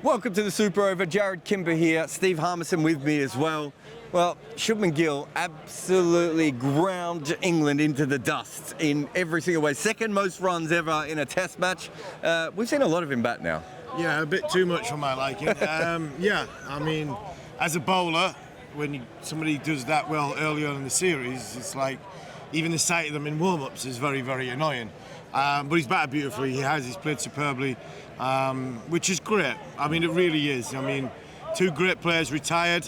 Welcome to the Super Over. Jarrod Kimber here. Steve Harmison with me as well. Well, Shubman Gill absolutely ground England into the dust in every single way. Second most runs ever in a test match. We've seen a lot of him bat now. Yeah, a bit too much for my liking. Yeah, I mean, as a bowler, when somebody does that well early on in the series, it's like even the sight of them in warm-ups is very, very annoying. But he's batted beautifully. He's played superbly, which is great. I mean, it really is. I mean, two great players retired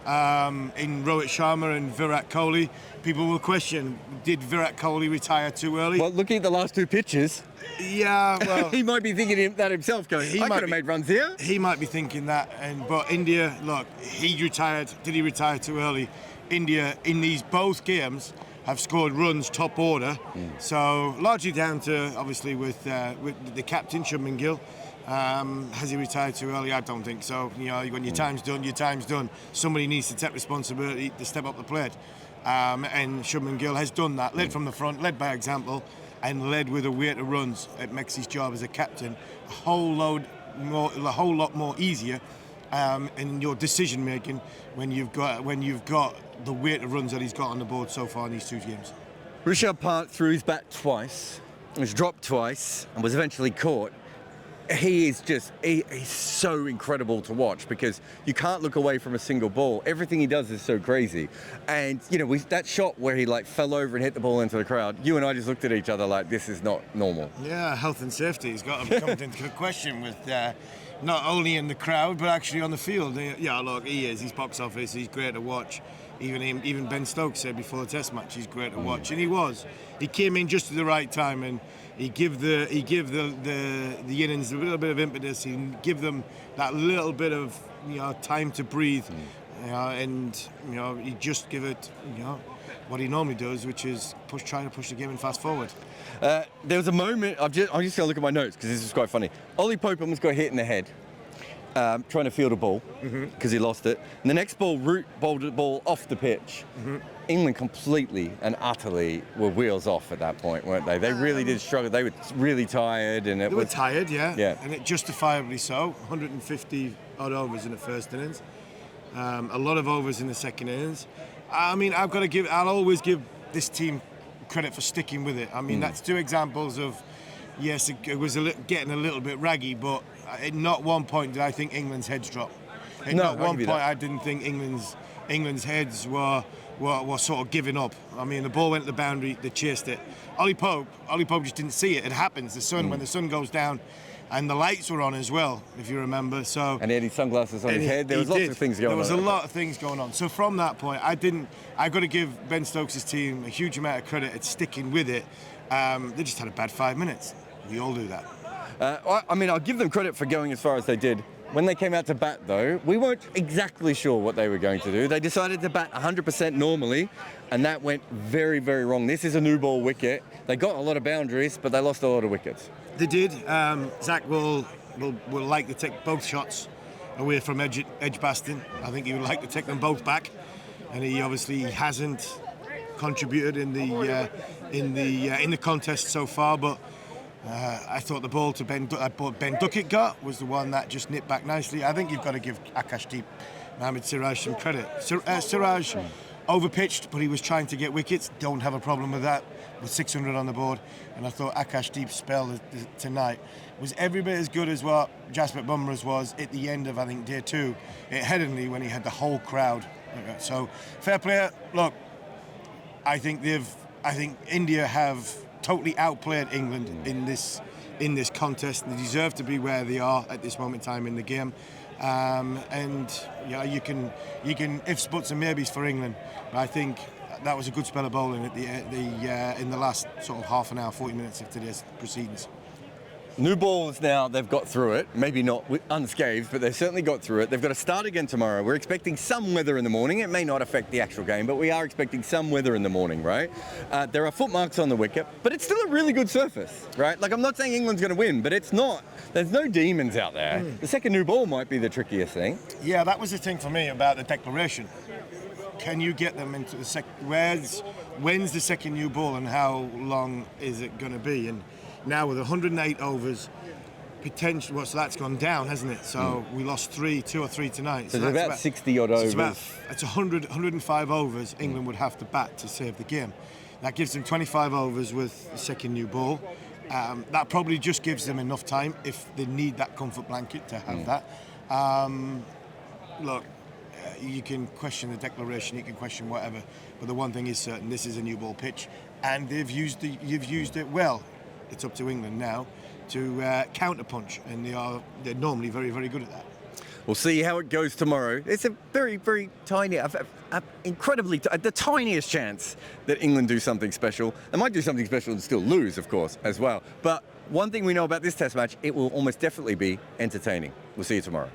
in Rohit Sharma and Virat Kohli. People will question, did Virat Kohli retire too early? Well, looking at the last two pitches, yeah, well, he might be thinking that himself, going, I could have made runs here. He might be thinking that, but India, look, he retired. Did he retire too early? India, in these both games, have scored runs top order. So largely down to, obviously, with the captain, Shubman Gill. Has he retired too early? I don't think so. You know, when your time's done, your time's done. Somebody needs to take responsibility to step up the plate. And Shubman Gill has done that. Led from the front, led by example, and led with a weight of runs. It makes his job as a captain a whole lot more easier in your decision making when you've got the weight of runs that he's got on the board so far in these two games. Rishabh Pant threw his bat twice, was dropped twice, and was eventually caught. He's so incredible to watch because you can't look away from a single ball. Everything he does is so crazy. And, you know, that shot where he fell over and hit the ball into the crowd, you and I just looked at each other like, this is not normal. Yeah, health and safety has got to come into question with not only in the crowd, but actually on the field. Yeah, look, he is. He's box office. He's great to watch. Even Ben Stokes said before the Test match, he's great to watch, and he was. He came in just at the right time, and he give the innings a little bit of impetus. He give them that little bit of time to breathe, and he just give it what he normally does, which is try to push the game and fast forward. There was a moment. I'm just going to look at my notes because this is quite funny. Ollie Pope almost got hit in the head. Trying to field a ball because he lost it. And the next ball, Root bowled the ball off the pitch. England completely and utterly were wheels off at that point, weren't they? They really did struggle. They were really tired. And they were tired, yeah. And it justifiably so. 150 odd overs in the first innings. A lot of overs in the second innings. I mean, I'll always give this team credit for sticking with it. I mean, that's two examples of, yes, it was getting a little bit raggy, but at not one point did I think England's heads drop. At not one point I didn't think England's heads were sort of giving up. I mean, the ball went to the boundary, they chased it. Ollie Pope just didn't see it. It happens. When the sun goes down, and the lights were on as well, if you remember. So and he had his sunglasses on his head. There was lots of things going on. There was a lot of things going on. So from that point, I got to give Ben Stokes' team a huge amount of credit at sticking with it. They just had a bad 5 minutes. We all do that. I mean, I'll give them credit for going as far as they did. When they came out to bat, though, we weren't exactly sure what they were going to do. They decided to bat 100% normally, and that went very, very wrong. This is a new ball wicket. They got a lot of boundaries, but they lost a lot of wickets. They did. Zach will like to take both shots away from Edgbaston. I think he would like to take them both back, and he obviously hasn't contributed in the contest so far, but. I thought the ball to Ben Duckett got was the one that just nipped back nicely. I think you've got to give Akashdeep Mohammad Siraj some credit. Siraj overpitched, but he was trying to get wickets. Don't have a problem with that, with 600 on the board. And I thought Akashdeep's spell tonight was every bit as good as what Jasprit Bumrah's was at the end of, I think, day 2 at Headingley when he had the whole crowd. So, fair play. Look, I think India have totally outplayed England in this contest. They deserve to be where they are at this moment in time in the game. And yeah, you can ifs, buts, and maybes for England. But I think that was a good spell of bowling in the last sort of half an hour, 40 minutes of today's proceedings. New balls now, they've got through it. Maybe not unscathed, but they've certainly got through it. They've got to start again tomorrow. We're expecting some weather in the morning. It may not affect the actual game, but we are expecting some weather in the morning, right? There are footmarks on the wicket, but it's still a really good surface, right? Like, I'm not saying England's going to win, but it's not. There's no demons out there. The second new ball might be the trickiest thing. Yeah, that was the thing for me about the declaration. Can you get them into the second? When's the second new ball and how long is it going to be? And now with 108 overs, potential. Well, so that's gone down, hasn't it? So we lost 2 or 3 tonight. So it's about 60 odd overs. It's 105 overs England would have to bat to save the game. That gives them 25 overs with the second new ball. That probably just gives them enough time if they need that comfort blanket to have that. Look, you can question the declaration, you can question whatever, but the one thing is certain: this is a new ball pitch, and you've used it well. It's up to England now to counter-punch, and they're normally very, very good at that. We'll see how it goes tomorrow. It's a very, very tiny, the tiniest chance that England do something special. They might do something special and still lose, of course, as well. But one thing we know about this Test match, it will almost definitely be entertaining. We'll see you tomorrow.